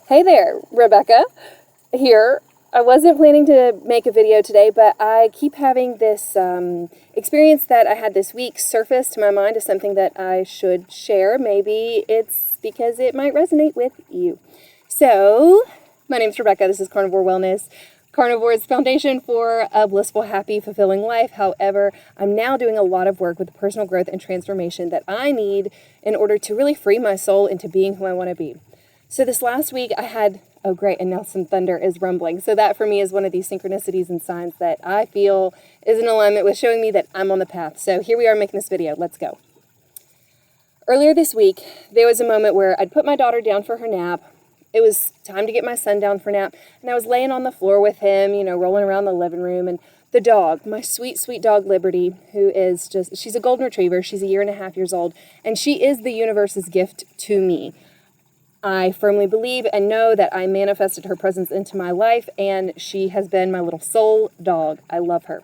Hey there, Rebecca here. I wasn't planning to make a video today, but I keep having this experience that I had this week surface to my mind as something that I should share. Maybe it's because it might resonate with you. So, my name's Rebecca. This is Carnivore Wellness. Carnivore is the foundation for a blissful, happy, fulfilling life. However, I'm now doing a lot of work with the personal growth and transformation that I need in order to really free my soul into being who I want to be. So this last week I had, oh great, and now some thunder is rumbling. So that for me is one of these synchronicities and signs that I feel is in alignment with showing me that I'm on the path. So here we are making this video. Let's go. Earlier this week, there was a moment where I'd put my daughter down for her nap. It was time to get my son down for nap. And I was laying on the floor with him, rolling around the living room. And the dog, my sweet, sweet dog, Liberty, who is she's a golden retriever. She's 1.5 years old. And she is the universe's gift to me. I firmly believe and know that I manifested her presence into my life, and she has been my little soul dog. I love her.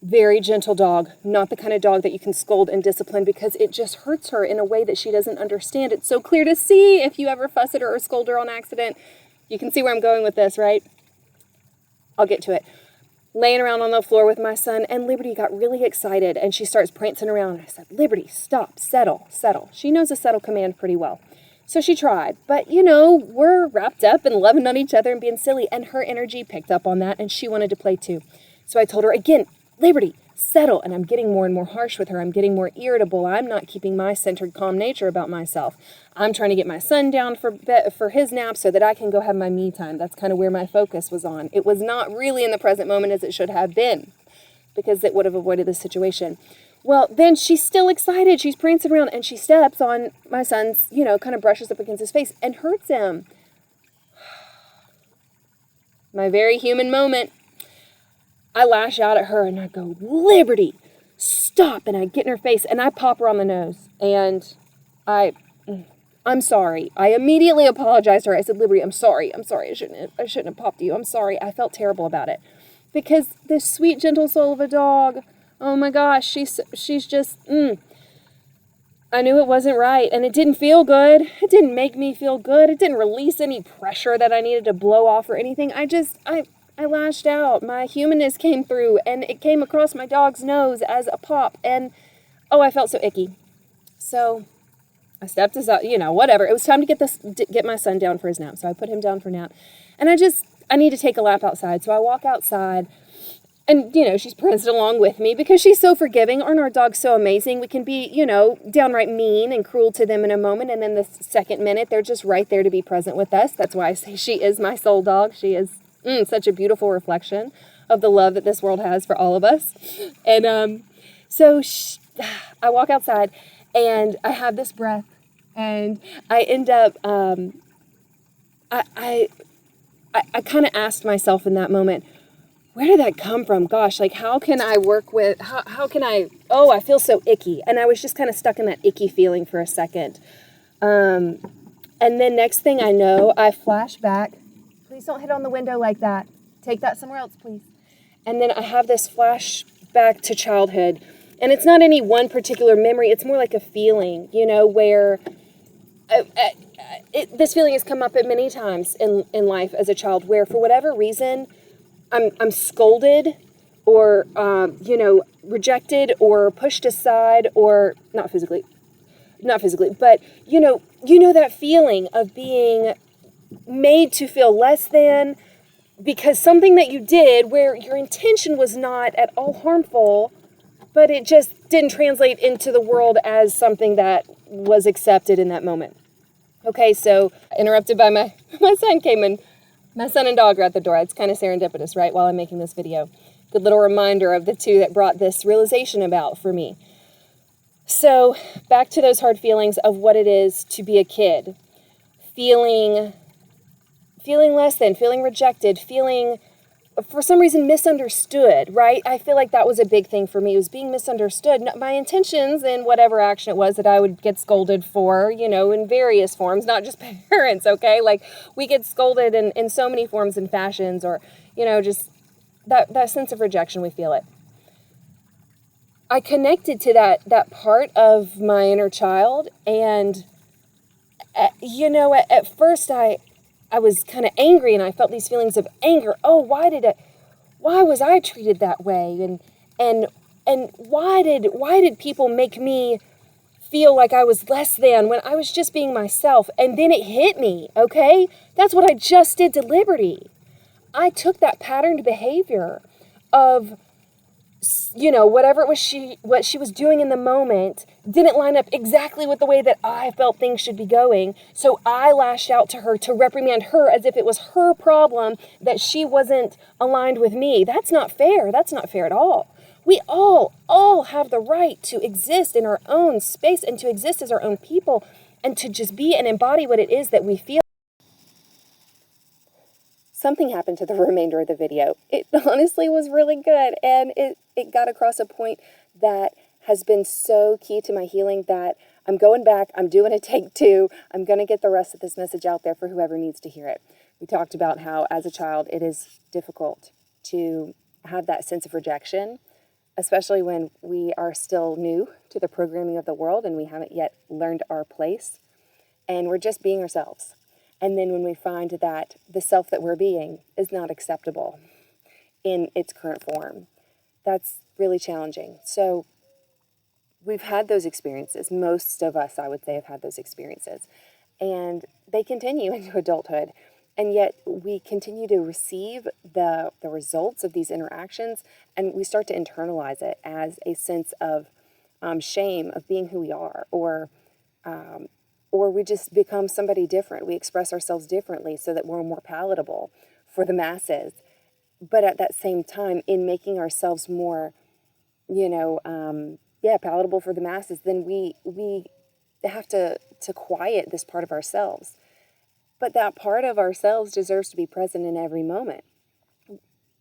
Very gentle dog, not the kind of dog that you can scold and discipline because it just hurts her in a way that she doesn't understand. It's so clear to see if you ever fuss at her or scold her on accident. You can see where I'm going with this, right? I'll get to it. Laying around on the floor with my son, and Liberty got really excited, and she starts prancing around. I said, Liberty, stop, settle, settle. She knows the settle command pretty well. So she tried, but we're wrapped up and loving on each other and being silly, and her energy picked up on that, and she wanted to play too. So I told her again, Liberty, settle, and I'm getting more and more harsh with her. I'm getting more irritable. I'm not keeping my centered, calm nature about myself. I'm trying to get my son down for his nap so that I can go have my me time. That's kind of where my focus was on. It was not really in the present moment as it should have been, because it would have avoided this situation. Well, then she's still excited. She's prancing around, and she steps on my son's, kind of brushes up against his face and hurts him. My very human moment. I lash out at her, and I go, Liberty, stop. And I get in her face, and I pop her on the nose. And I'm sorry. I immediately apologized to her. I said, Liberty, I'm sorry. I shouldn't have popped you. I'm sorry. I felt terrible about it. Because this sweet, gentle soul of a dog, oh my gosh, she's just, I knew it wasn't right, and it didn't feel good. It didn't make me feel good. It didn't release any pressure that I needed to blow off or anything. I lashed out. My humanness came through, and it came across my dog's nose as a pop, and I felt so icky. So I stepped aside, whatever. It was time to get my son down for his nap, so I put him down for nap, and I need to take a lap outside, so I walk outside. And, she's prancing along with me because she's so forgiving. Aren't our dogs so amazing? We can be, downright mean and cruel to them in a moment. And then the second minute, they're just right there to be present with us. That's why I say she is my soul dog. She is such a beautiful reflection of the love that this world has for all of us. And I walk outside, and I have this breath. And I end up, I kind of asked myself in that moment, where did that come from? Gosh, how can I work with, how can I feel so icky. And I was just kind of stuck in that icky feeling for a second. And then next thing I know, I flash back. Please don't hit on the window like that. Take that somewhere else, please. And then I have this flashback to childhood. And it's not any one particular memory. It's more like a feeling, where this feeling has come up at many times in life as a child, where for whatever reason, I'm scolded or, rejected or pushed aside, or not physically, but, that feeling of being made to feel less than because something that you did where your intention was not at all harmful, but it just didn't translate into the world as something that was accepted in that moment. Okay, so interrupted by my son came in. My son and dog are at the door. It's kind of serendipitous, right, while I'm making this video. Good little reminder of the two that brought this realization about for me. So back to those hard feelings of what it is to be a kid. Feeling less than, feeling rejected, feeling, for some reason, misunderstood, right? I feel like that was a big thing for me, was being misunderstood. My intentions in whatever action it was that I would get scolded for, in various forms, not just parents, okay? We get scolded in so many forms and fashions, or, just that sense of rejection, we feel it. I connected to that part of my inner child, and, at first I I was kind of angry, and I felt these feelings of anger. Oh, why was I treated that way? And why did people make me feel like I was less than when I was just being myself? And then it hit me, okay? That's what I just did to Liberty. I took that patterned behavior of, whatever it was what she was doing in the moment didn't line up exactly with the way that I felt things should be going. So I lashed out to her to reprimand her as if it was her problem that she wasn't aligned with me. That's not fair. That's not fair at all. We all have the right to exist in our own space and to exist as our own people and to just be and embody what it is that we feel. Something happened to the remainder of the video. It honestly was really good, and it got across a point that has been so key to my healing that I'm going back, I'm doing a take 2, I'm going to get the rest of this message out there for whoever needs to hear it. We talked about how as a child it is difficult to have that sense of rejection, especially when we are still new to the programming of the world and we haven't yet learned our place, and we're just being ourselves. And then when we find that the self that we're being is not acceptable in its current form, that's really challenging. So we've had those experiences. Most of us, I would say, have had those experiences. And they continue into adulthood. And yet we continue to receive the results of these interactions, and we start to internalize it as a sense of shame of being who we are, or we just become somebody different. We express ourselves differently so that we're more palatable for the masses. But at that same time, in making ourselves more, palatable for the masses, then we have to quiet this part of ourselves. But that part of ourselves deserves to be present in every moment.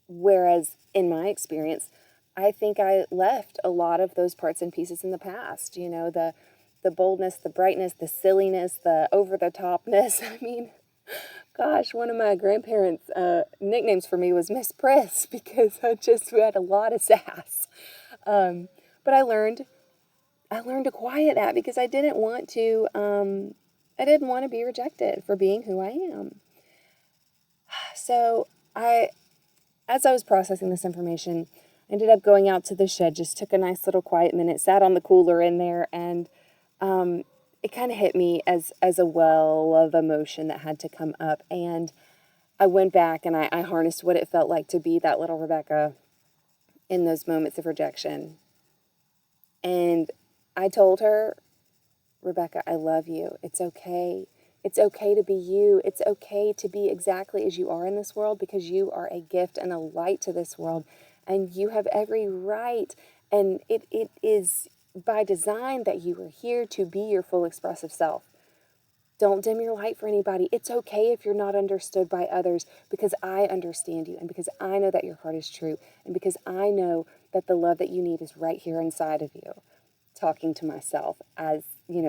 Whereas in my experience, I think I left a lot of those parts and pieces in the past. The boldness, the brightness, the silliness, the over-the-topness. I mean, gosh, one of my grandparents' nicknames for me was Miss Press because we had a lot of sass. But I learned to quiet that because I didn't want to be rejected for being who I am. So as I was processing this information, I ended up going out to the shed, just took a nice little quiet minute, sat on the cooler in there, and it kind of hit me as a well of emotion that had to come up. And I went back and I harnessed what it felt like to be that little Rebecca in those moments of rejection. And I told her, Rebecca, I love you. It's okay. It's okay to be you. It's okay to be exactly as you are in this world because you are a gift and a light to this world. And you have every right. And it is by design that you are here to be your full expressive self. Don't dim your light for anybody. It's okay if you're not understood by others because I understand you and because I know that your heart is true and because I know that the love that you need is right here inside of you. Talking to myself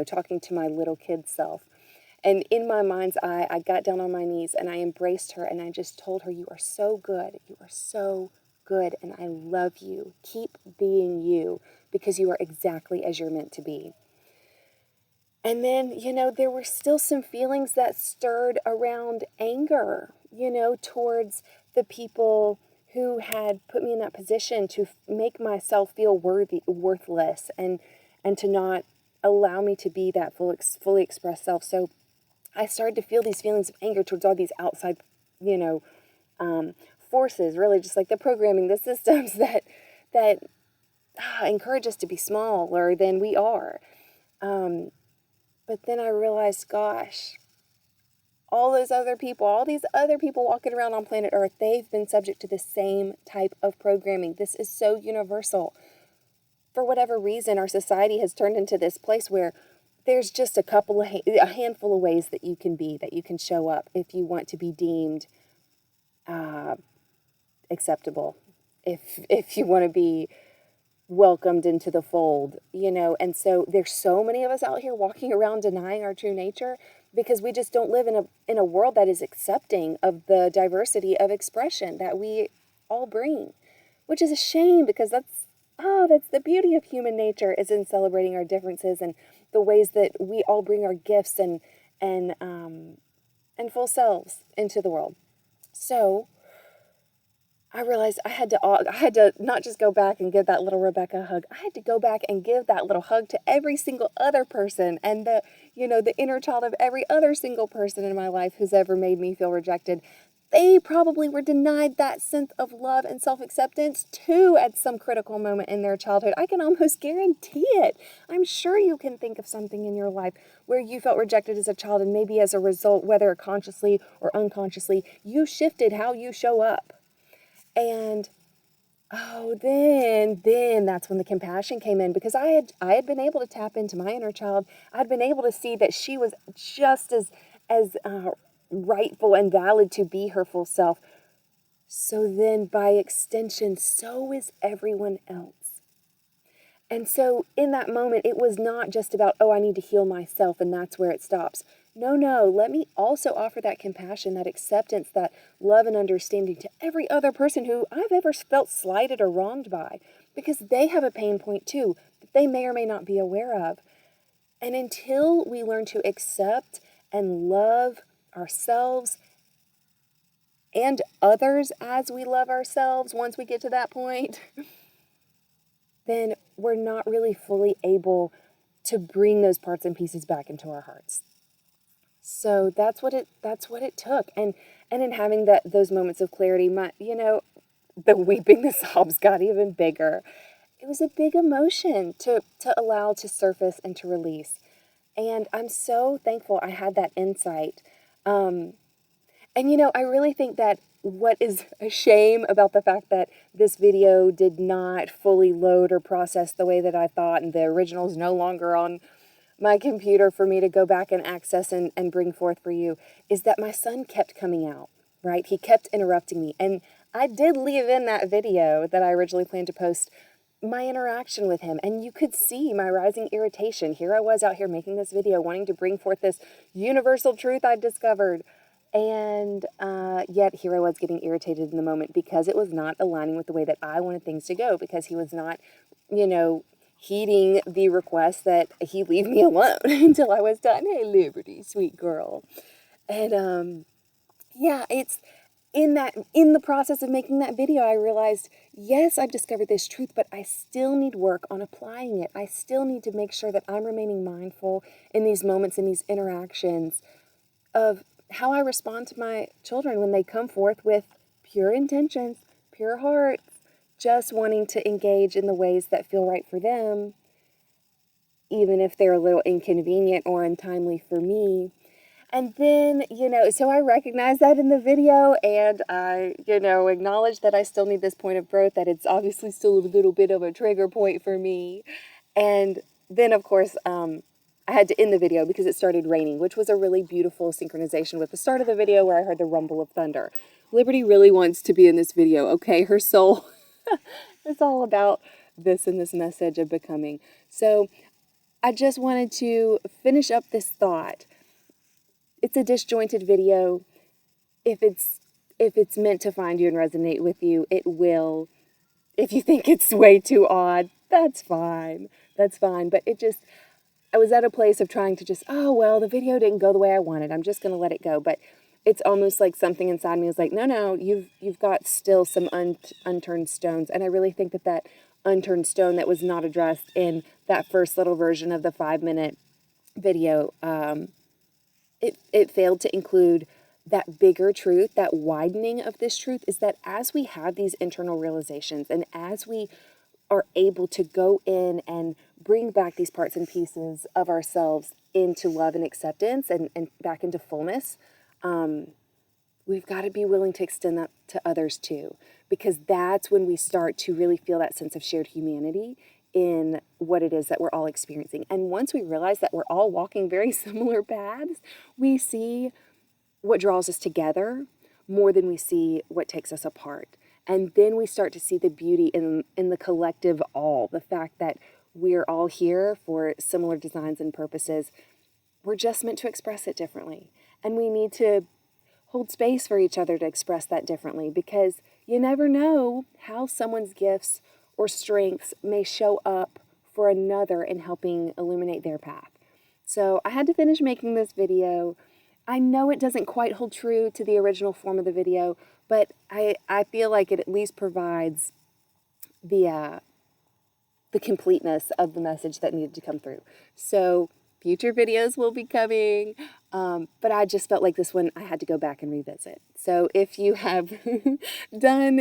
talking to my little kid self. And in my mind's eye, I got down on my knees and I embraced her and I just told her, you are so good. You are so good and I love you. Keep being you because you are exactly as you're meant to be. And then, there were still some feelings that stirred around anger, towards the people who had put me in that position to make myself feel worthless and to not allow me to be that fully expressed self. So I started to feel these feelings of anger towards all these outside, forces, really just like the programming, the systems that encourage us to be smaller than we are. But then I realized, gosh, all these other people walking around on planet Earth, they've been subject to the same type of programming. This is so universal. For whatever reason, our society has turned into this place where there's just a handful of ways that you can show up if you want to be deemed acceptable, if you want to be welcomed into the fold, and so there's so many of us out here walking around denying our true nature because we just don't live in a world that is accepting of the diversity of expression that we all bring, which is a shame because that's the beauty of human nature, is in celebrating our differences and the ways that we all bring our gifts and and full selves into the world. So I realized I had to not just go back and give that little Rebecca a hug. I had to go back and give that little hug to every single other person, and the inner child of every other single person in my life who's ever made me feel rejected. They probably were denied that sense of love and self-acceptance too at some critical moment in their childhood. I can almost guarantee it. I'm sure you can think of something in your life where you felt rejected as a child, and maybe as a result, whether consciously or unconsciously, you shifted how you show up. And then that's when the compassion came in, because I had been able to tap into my inner child. I'd been able to see that she was just as rightful and valid to be her full self. So then, by extension, so is everyone else. And so in that moment, it was not just about, oh, I need to heal myself, and that's where it stops. No, let me also offer that compassion, that acceptance, that love and understanding to every other person who I've ever felt slighted or wronged by, because they have a pain point too that they may or may not be aware of. And until we learn to accept and love ourselves and others as we love ourselves, once we get to that point, then we're not really fully able to bring those parts and pieces back into our hearts. So that's what it took. And in having those moments of clarity, the weeping, the sobs got even bigger. It was a big emotion to allow to surface and to release. And I'm so thankful I had that insight. And I really think that what is a shame about the fact that this video did not fully load or process the way that I thought, and the original is no longer on my computer for me to go back and access and bring forth for you, is that my son kept coming out, right? He kept interrupting me. And I did leave in that video that I originally planned to post my interaction with him, and you could see my rising irritation. Here I was out here making this video, wanting to bring forth this universal truth I'd discovered. And yet here I was getting irritated in the moment because it was not aligning with the way that I wanted things to go, because he was not, heeding the request that he leave me alone until I was done. Hey, Liberty, sweet girl. And it's in the process of making that video, I realized, yes, I've discovered this truth, but I still need work on applying it. I still need to make sure that I'm remaining mindful in these moments, in these interactions, of how I respond to my children when they come forth with pure intentions, pure hearts, just wanting to engage in the ways that feel right for them, even if they're a little inconvenient or untimely for me. And then, so I recognize that in the video, and I, acknowledge that I still need this point of growth, that it's obviously still a little bit of a trigger point for me. And then, of course, I had to end the video because it started raining, which was a really beautiful synchronization with the start of the video where I heard the rumble of thunder. Liberty really wants to be in this video, okay? Her soul is all about this and this message of becoming. So I just wanted to finish up this thought. It's a disjointed video. If it's meant to find you and resonate with you, it will. If you think it's way too odd, that's fine. That's fine. But I was at a place of trying to just, oh, well, the video didn't go the way I wanted. I'm just going to let it go. But it's almost like something inside me was like, no, you've got still some unturned stones. And I really think that unturned stone that was not addressed in that first little version of the 5-minute video, it failed to include that bigger truth, that widening of this truth, is that as we have these internal realizations, and as we are able to go in and bring back these parts and pieces of ourselves into love and acceptance and back into fullness, we've got to be willing to extend that to others too, because that's when we start to really feel that sense of shared humanity in what it is that we're all experiencing. And once we realize that we're all walking very similar paths, we see what draws us together more than we see what takes us apart. And then we start to see the beauty in the collective all, the fact that we're all here for similar designs and purposes. We're just meant to express it differently. And we need to hold space for each other to express that differently, because you never know how someone's gifts or strengths may show up for another in helping illuminate their path. So I had to finish making this video. I know it doesn't quite hold true to the original form of the video, but I feel like it at least provides the completeness of the message that needed to come through. So future videos will be coming, but I just felt like this one I had to go back and revisit. So if you have done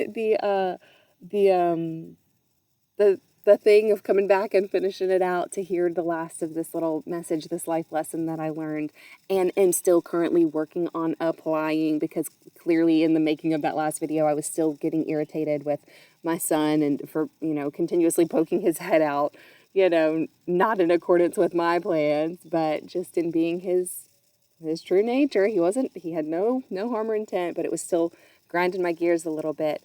the thing of coming back and finishing it out to hear the last of this little message, this life lesson that I learned, and am still currently working on applying, because clearly in the making of that last video, I was still getting irritated with my son and for, continuously poking his head out, not in accordance with my plans, but just in being his true nature. He had no harm or intent, but it was still grinding my gears a little bit.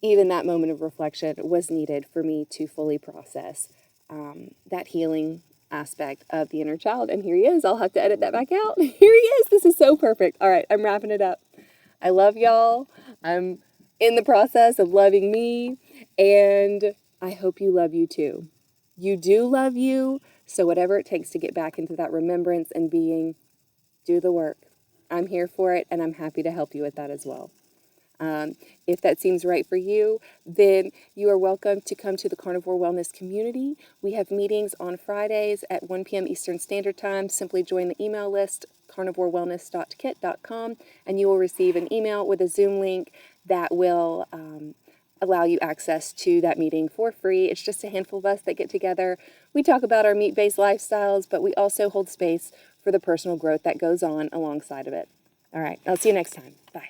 Even that moment of reflection was needed for me to fully process that healing aspect of the inner child. And here he is. I'll have to edit that back out. Here he is. This is so perfect. All right, I'm wrapping it up. I love y'all. I'm in the process of loving me, and I hope you love you too. You do love you, so whatever it takes to get back into that remembrance and being, do the work. I'm here for it, and I'm happy to help you with that as well. If that seems right for you, then you are welcome to come to the Carnivore Wellness community. We have meetings on Fridays at 1 p.m. Eastern Standard Time. Simply join the email list, carnivorewellness.kit.com, and you will receive an email with a Zoom link that will allow you access to that meeting for free. It's just a handful of us that get together. We talk about our meat-based lifestyles, but we also hold space for the personal growth that goes on alongside of it. All right, I'll see you next time. Bye.